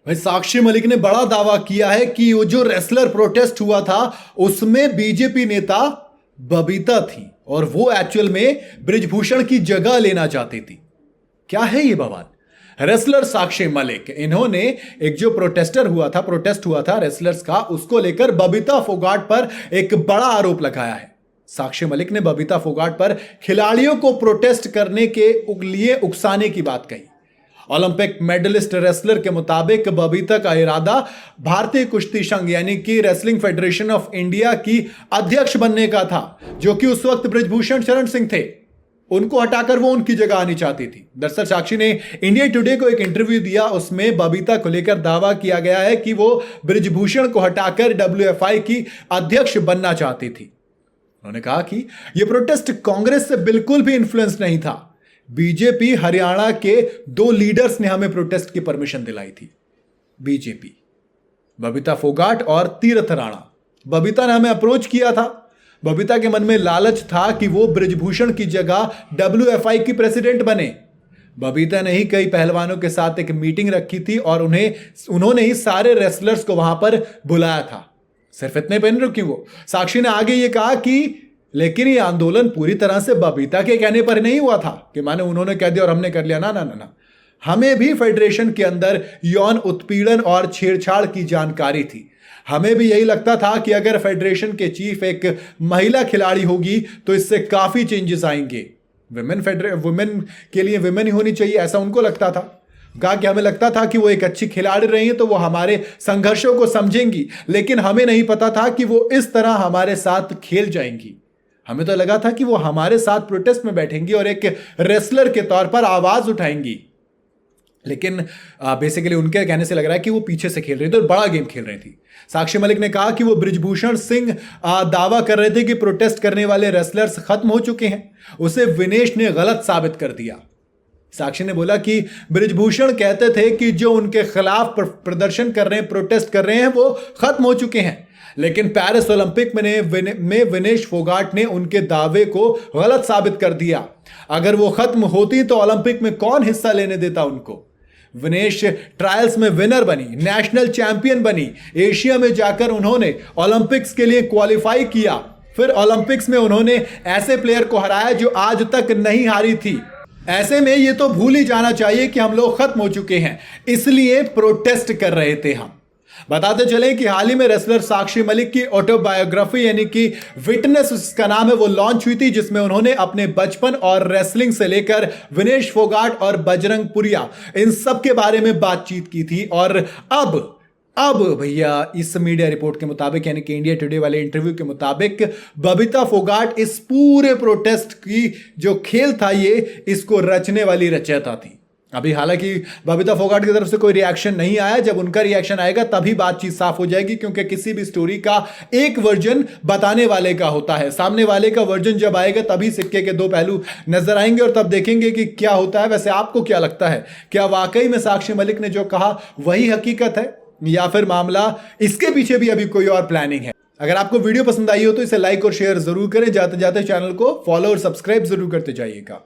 भाई साक्षी मलिक ने बड़ा दावा किया है कि वो जो रेसलर प्रोटेस्ट हुआ था उसमें बीजेपी नेता बबीता थी और वो एक्चुअल में बृजभूषण की जगह लेना चाहती थी। क्या है ये बवाल? रेसलर साक्षी मलिक, इन्होंने एक जो प्रोटेस्ट हुआ था रेसलर्स का, उसको लेकर बबीता फोगाट पर एक बड़ा आरोप लगाया है। साक्षी मलिक ने बबीता फोगाट पर खिलाड़ियों को प्रोटेस्ट करने के लिए उकसाने की बात कही। ओलंपिक मेडलिस्ट रेसलर के मुताबिक बबीता का इरादा भारतीय कुश्ती संघ यानी कि रेसलिंग फेडरेशन ऑफ इंडिया की अध्यक्ष बनने का था, जो कि उस वक्त बृजभूषण शरण सिंह थे। उनको हटाकर वो उनकी जगह आनी चाहती थी। दरअसल साक्षी ने इंडिया टुडे को एक इंटरव्यू दिया, उसमें बबीता को लेकर दावा किया गया है कि वो बृजभूषण को हटाकर WFI की अध्यक्ष बनना चाहती थी। उन्होंने कहा कि यह प्रोटेस्ट कांग्रेस से बिल्कुल भी इन्फ्लुएंस नहीं था। बीजेपी हरियाणा के 2 लीडर्स ने हमें प्रोटेस्ट की परमिशन दिलाई थी। बीजेपी, बबीता फोगाट और तीरथ राणा। बबीता ने हमें अप्रोच किया था। बबीता के मन में लालच था कि वो बृजभूषण की जगह WFI की प्रेसिडेंट बने। बबीता ने ही कई पहलवानों के साथ एक मीटिंग रखी थी और उन्होंने ही सारे रेसलर्स को वहां पर बुलाया था। सिर्फ इतने पे नहीं रुकी वो। साक्षी ने आगे ये कहा कि लेकिन ये आंदोलन पूरी तरह से बबीता के कहने पर नहीं हुआ था कि माने उन्होंने कह दिया और हमने कर लिया। ना ना ना ना, हमें भी फेडरेशन के अंदर यौन उत्पीड़न और छेड़छाड़ की जानकारी थी। हमें भी यही लगता था कि अगर फेडरेशन के चीफ एक महिला खिलाड़ी होगी तो इससे काफी चेंजेस आएंगे। वुमेन के लिए वुमेन ही होनी चाहिए, ऐसा उनको लगता था। कहा कि हमें लगता था कि वो एक अच्छी खिलाड़ी रही है तो वो हमारे संघर्षों को समझेंगी, लेकिन हमें नहीं पता था कि वो इस तरह हमारे साथ खेल जाएंगी। हमें तो लगा था कि वो हमारे साथ प्रोटेस्ट में बैठेंगी और एक रेसलर के तौर पर आवाज उठाएंगी। लेकिन बेसिकली उनके कहने से लग रहा है कि वो पीछे से खेल रही थी और बड़ा गेम खेल रही थी। साक्षी मलिक ने कहा कि वो बृजभूषण सिंह दावा कर रहे थे कि प्रोटेस्ट करने वाले रेसलर्स खत्म हो चुके हैं। उसे विनेश ने गलत साबित कर दिया। साक्षी ने बोला कि बृजभूषण कहते थे कि जो उनके खिलाफ प्रदर्शन कर रहे हैं, प्रोटेस्ट कर रहे हैं, वो खत्म हो चुके हैं। लेकिन पेरिस ओलंपिक में विनेश फोगाट ने उनके दावे को गलत साबित कर दिया। अगर वो खत्म होती तो ओलंपिक में कौन हिस्सा लेने देता उनको। विनेश ट्रायल्स में विनर बनी, नेशनल चैंपियन बनी, एशिया में जाकर उन्होंने ओलंपिक्स के लिए क्वालिफाई किया, फिर ओलंपिक्स में उन्होंने ऐसे प्लेयर को हराया जो आज तक नहीं हारी थी। ऐसे में ये तो भूल ही जाना चाहिए कि हम लोग खत्म हो चुके हैं, इसलिए प्रोटेस्ट कर रहे थे हम। बताते चलें कि हाल ही में रेसलर साक्षी मलिक की ऑटोबायोग्राफी यानी कि विटनेस उसका नाम है, वो लॉन्च हुई थी, जिसमें उन्होंने अपने बचपन और रेसलिंग से लेकर विनेश फोगाट और बजरंग पुनिया इन सब के बारे में बातचीत की थी। और अब भैया इस मीडिया रिपोर्ट के मुताबिक यानी कि इंडिया टुडे वाले इंटरव्यू के मुताबिक बबीता फोगाट इस पूरे प्रोटेस्ट की जो खेल था ये इसको रचने वाली रचयिता थी। अभी हालांकि बबीता फोगाट की तरफ से कोई रिएक्शन नहीं आया। जब उनका रिएक्शन आएगा तभी बातचीत साफ हो जाएगी, क्योंकि किसी भी स्टोरी का एक वर्जन बताने वाले का होता है। सामने वाले का वर्जन जब आएगा तभी सिक्के के 2 पहलू नजर आएंगे और तब देखेंगे कि क्या होता है। वैसे आपको क्या लगता है, क्या वाकई में साक्षी मलिक ने जो कहा वही हकीकत है या फिर मामला इसके पीछे भी अभी कोई और प्लानिंग है? अगर आपको वीडियो पसंद आई हो तो इसे लाइक और शेयर जरूर करें। जाते जाते चैनल को फॉलो और सब्सक्राइब जरूर करते जाइएगा।